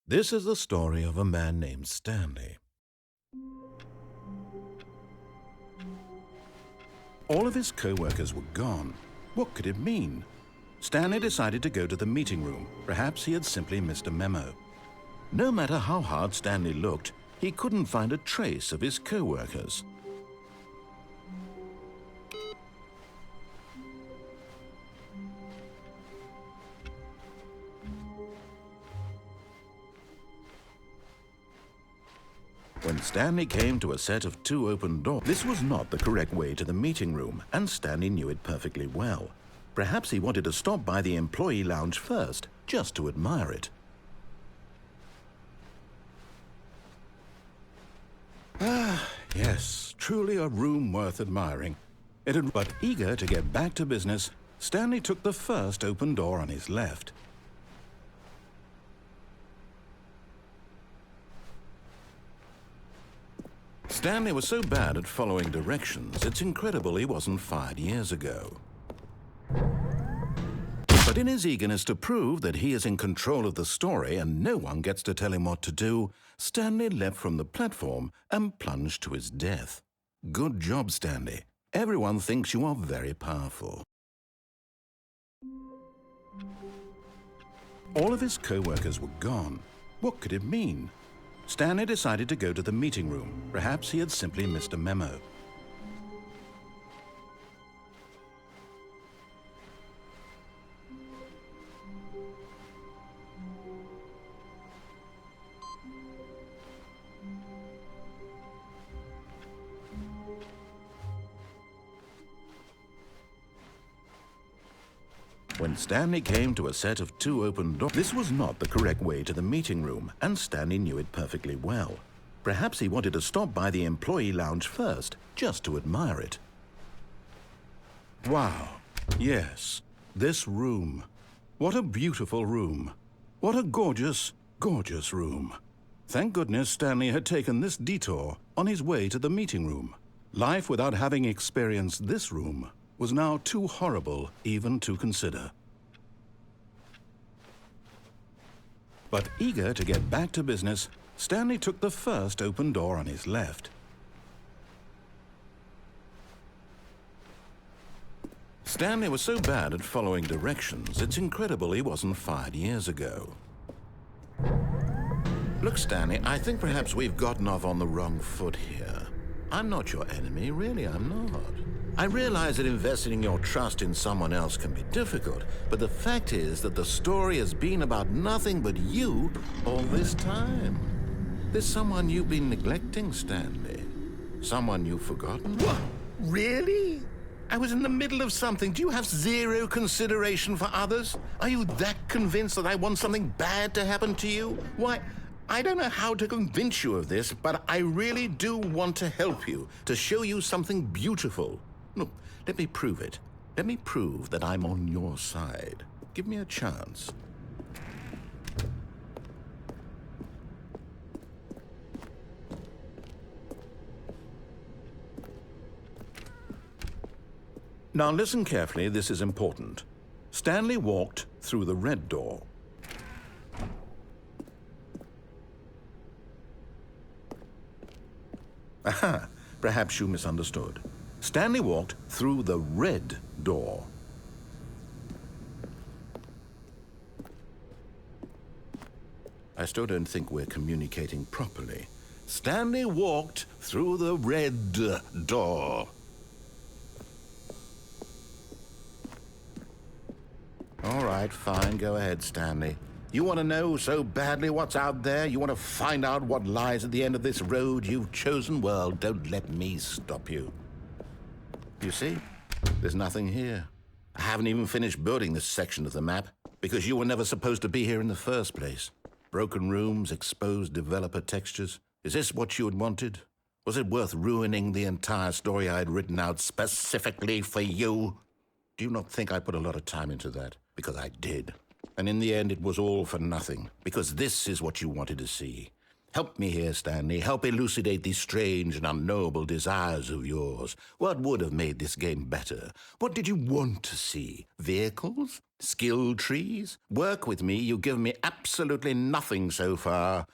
This is the story of a man named Stanley. All of his co-workers were gone. What could it mean? Stanley decided to go to the meeting room. Perhaps he had simply missed a memo. No matter how hard Stanley looked, he couldn't find a trace of his co-workers. When Stanley came to a set of 2 open doors, this was not the correct way to the meeting room, and Stanley knew it perfectly well. Perhaps he wanted to stop by the employee lounge first, just to admire it. Ah, yes, truly a room worth admiring. But eager to get back to business, Stanley took the first open door on his left. Stanley was so bad at following directions, it's incredible he wasn't fired years ago. But in his eagerness to prove that he is in control of the story and no one gets to tell him what to do, Stanley leapt from the platform and plunged to his death. Good job, Stanley. Everyone thinks you are very powerful. All of his co-workers were gone. What could it mean? Stanley decided to go to the meeting room. Perhaps he had simply missed a memo. When Stanley came to a set of 2 open doors, this was not the correct way to the meeting room, and Stanley knew it perfectly well. Perhaps he wanted to stop by the employee lounge first, just to admire it. Wow, yes, this room. What a beautiful room. What a gorgeous, gorgeous room. Thank goodness Stanley had taken this detour on his way to the meeting room. Life without having experienced this room was now too horrible even to consider. But eager to get back to business, Stanley took the first open door on his left. Stanley was so bad at following directions, it's incredible he wasn't fired years ago. Look, Stanley, I think perhaps we've gotten off on the wrong foot here. I'm not your enemy, really, I'm not. I realize that investing your trust in someone else can be difficult, but the fact is that the story has been about nothing but you all this time. There's someone you've been neglecting, Stanley. Someone you've forgotten. What? Really? I was in the middle of something. Do you have zero consideration for others? Are you that convinced that I want something bad to happen to you? Why, I don't know how to convince you of this, but I really do want to help you, to show you something beautiful. Look, let me prove it. Let me prove that I'm on your side. Give me a chance. Now listen carefully, this is important. Stanley walked through the red door. Aha, perhaps you misunderstood. Stanley walked through the red door. I still don't think we're communicating properly. Stanley walked through the red door. All right, fine, go ahead, Stanley. You want to know so badly what's out there? You want to find out what lies at the end of this road you've chosen? Well, don't let me stop you. You see, there's nothing here. I haven't even finished building this section of the map because you were never supposed to be here in the first place. Broken rooms, exposed developer textures. Is this what you had wanted? Was it worth ruining the entire story I had written out specifically for you? Do you not think I put a lot of time into that? Because I did. And in the end, it was all for nothing. Because this is what you wanted to see. Help me here, Stanley. Help elucidate these strange and unknowable desires of yours. What would have made this game better? What did you want to see? Vehicles? Skill trees? Work with me. You've given me absolutely nothing so far.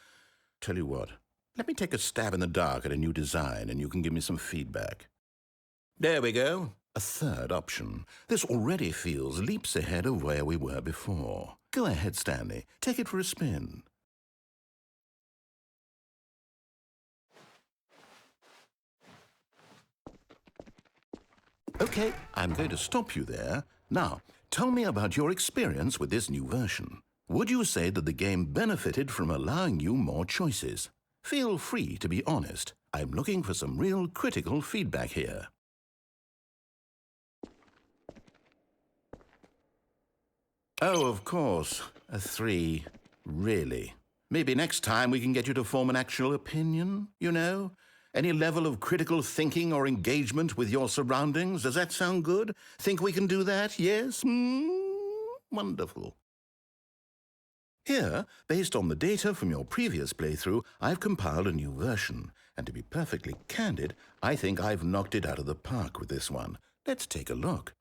Tell you what, let me take a stab in the dark at a new design and you can give me some feedback. There we go. A third option. This already feels leaps ahead of where we were before. Go ahead, Stanley. Take it for a spin. Okay, I'm going to stop you there. Now, tell me about your experience with this new version. Would you say that the game benefited from allowing you more choices? Feel free to be honest. I'm looking for some real critical feedback here. Oh, of course. A 3. Really? Maybe next time we can get you to form an actual opinion, you know? Any level of critical thinking or engagement with your surroundings? Does that sound good? Think we can do that? Yes? Wonderful. Here, based on the data from your previous playthrough, I've compiled a new version. And to be perfectly candid, I think I've knocked it out of the park with this one. Let's take a look.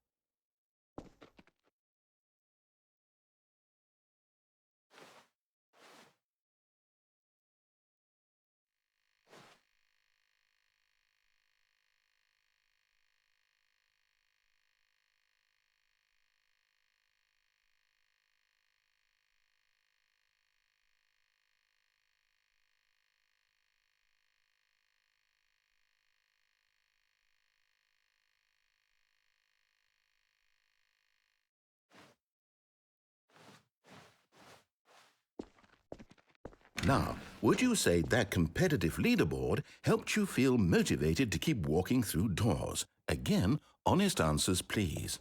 Now, would you say that competitive leaderboard helped you feel motivated to keep walking through doors? Again, honest answers, please.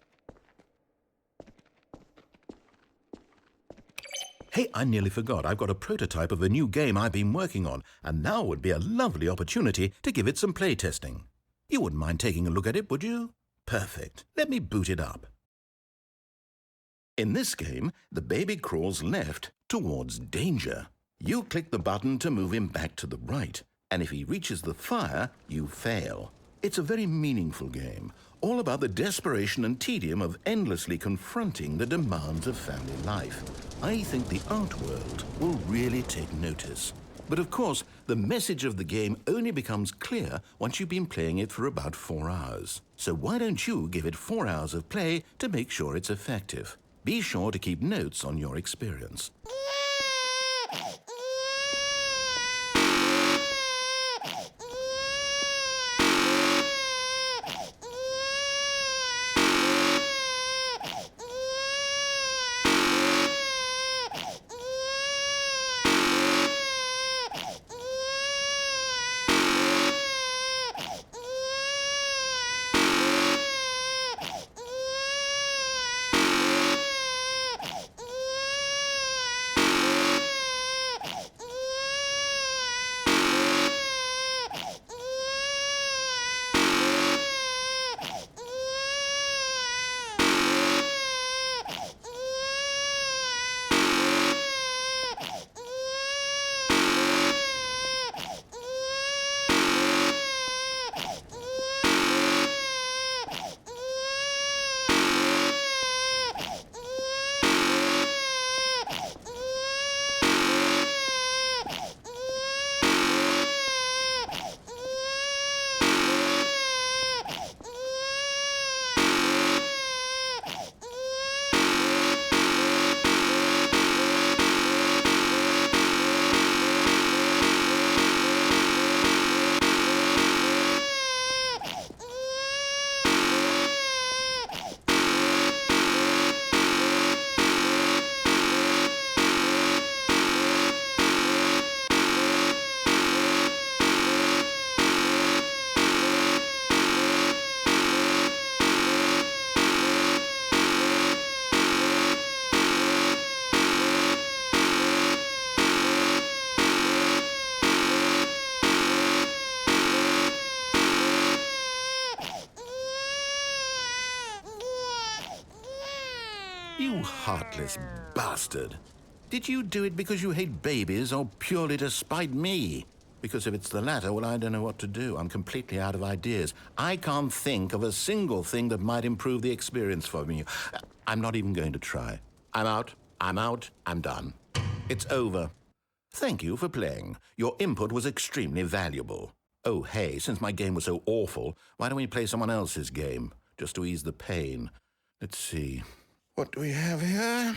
Hey, I nearly forgot. I've got a prototype of a new game I've been working on, and now would be a lovely opportunity to give it some playtesting. You wouldn't mind taking a look at it, would you? Perfect. Let me boot it up. In this game, the baby crawls left towards danger. You click the button to move him back to the right, and if he reaches the fire, you fail. It's a very meaningful game, all about the desperation and tedium of endlessly confronting the demands of family life. I think the art world will really take notice. But of course, the message of the game only becomes clear once you've been playing it for about 4 hours. So why don't you give it 4 hours of play to make sure it's effective? Be sure to keep notes on your experience. You heartless bastard. Did you do it because you hate babies or purely to spite me? Because if it's the latter, well, I don't know what to do. I'm completely out of ideas. I can't think of a single thing that might improve the experience for me. I'm not even going to try. I'm out. I'm done. It's over. Thank you for playing. Your input was extremely valuable. Oh, hey, since my game was so awful, why don't we play someone else's game, just to ease the pain? Let's see. What do we have here?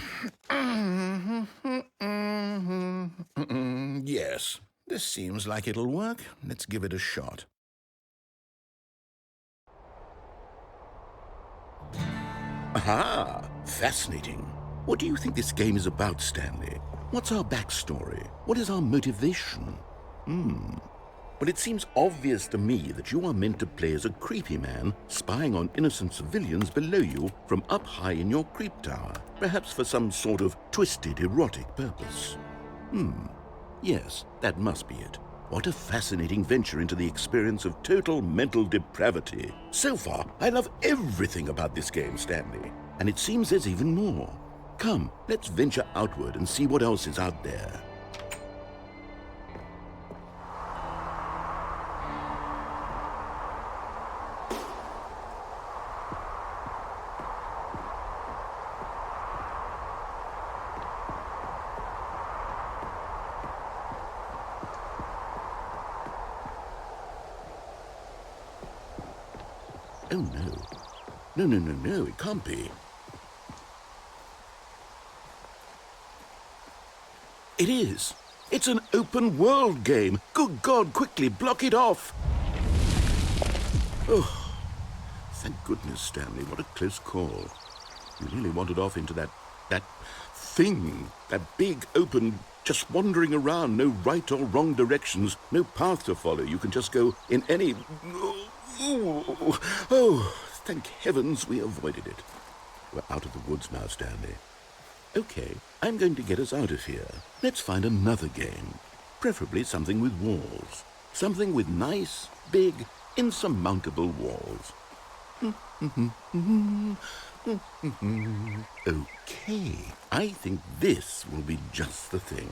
Yes, this seems like it'll work. Let's give it a shot. Aha! Fascinating. What do you think this game is about, Stanley? What's our backstory? What is our motivation? Well, it seems obvious to me that you are meant to play as a creepy man spying on innocent civilians below you from up high in your creep tower, perhaps for some sort of twisted, erotic purpose. Yes, that must be it. What a fascinating venture into the experience of total mental depravity. So far, I love everything about this game, Stanley, and it seems there's even more. Come, let's venture outward and see what else is out there. Oh, no. No, it can't be. It is. It's an open world game. Good God, quickly, block it off. Oh, thank goodness, Stanley. What a close call. You really wandered off into that thing. That big, open, just wandering around. No right or wrong directions. No path to follow. You can just go in any... Oh, thank heavens we avoided it. We're out of the woods now, Stanley. Okay, I'm going to get us out of here. Let's find another game. Preferably something with walls. Something with nice, big, insurmountable walls. Okay, I think this will be just the thing.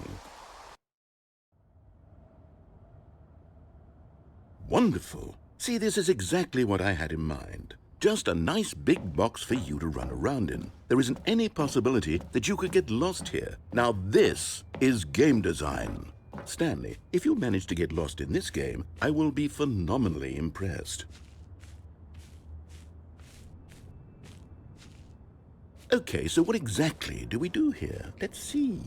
Wonderful. See, this is exactly what I had in mind. Just a nice big box for you to run around in. There isn't any possibility that you could get lost here. Now this is game design. Stanley, if you manage to get lost in this game, I will be phenomenally impressed. Okay, so what exactly do we do here? Let's see.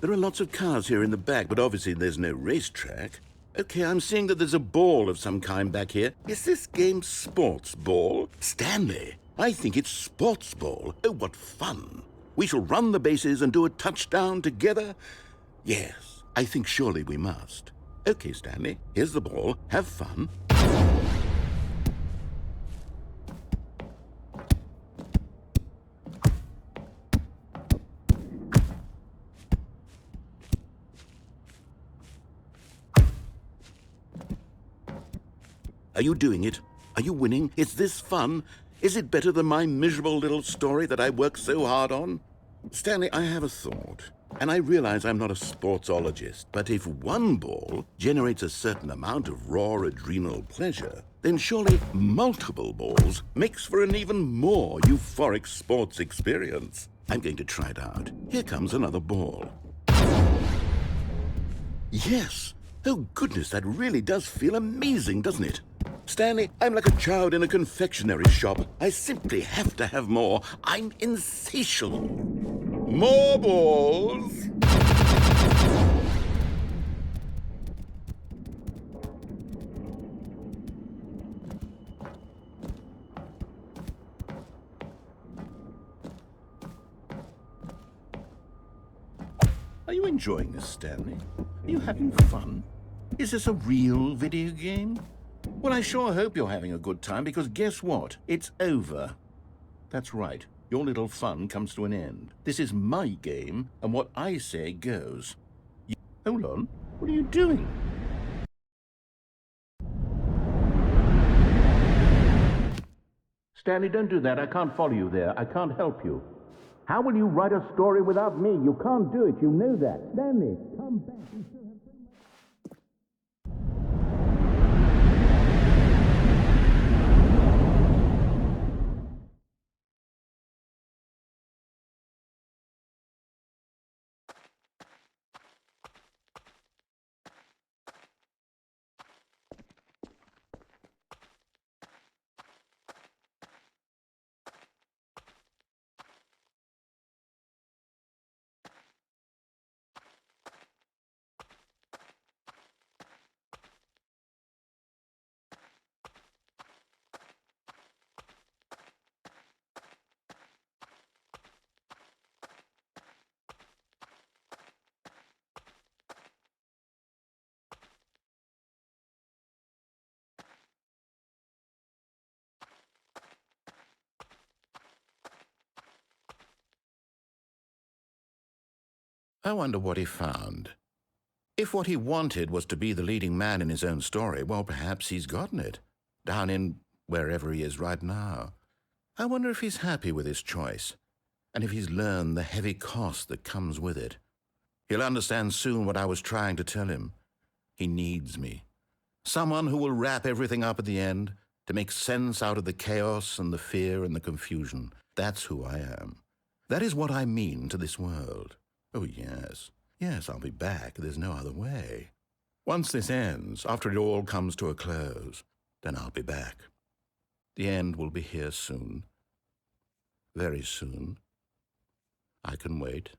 There are lots of cars here in the back, but obviously there's no racetrack. Okay, I'm seeing that there's a ball of some kind back here. Is this game sports ball? Stanley, I think it's sports ball. Oh, what fun. We shall run the bases and do a touchdown together? Yes, I think surely we must. Okay, Stanley, here's the ball. Have fun. Are you doing it? Are you winning? Is this fun? Is it better than my miserable little story that I worked so hard on? Stanley, I have a thought. And I realize I'm not a sportsologist, but if one ball generates a certain amount of raw adrenal pleasure, then surely multiple balls makes for an even more euphoric sports experience. I'm going to try it out. Here comes another ball. Yes! Oh goodness, that really does feel amazing, doesn't it? Stanley, I'm like a child in a confectionery shop. I simply have to have more. I'm insatiable. More balls! Are you enjoying this, Stanley? Are you having fun? Is this a real video game? Well, I sure hope you're having a good time, because guess what? It's over. That's right. Your little fun comes to an end. This is my game, and what I say goes. Hold on. What are you doing? Stanley, don't do that. I can't follow you there. I can't help you. How will you write a story without me? You can't do it. You know that. Stanley, come back. I wonder what he found. If what he wanted was to be the leading man in his own story, well, perhaps he's gotten it, down in wherever he is right now. I wonder if he's happy with his choice, and if he's learned the heavy cost that comes with it. He'll understand soon what I was trying to tell him. He needs me. Someone who will wrap everything up at the end, to make sense out of the chaos and the fear and the confusion. That's who I am. That is what I mean to this world. Oh, yes. Yes, I'll be back. There's no other way. Once this ends, after it all comes to a close, then I'll be back. The end will be here soon. Very soon. I can wait.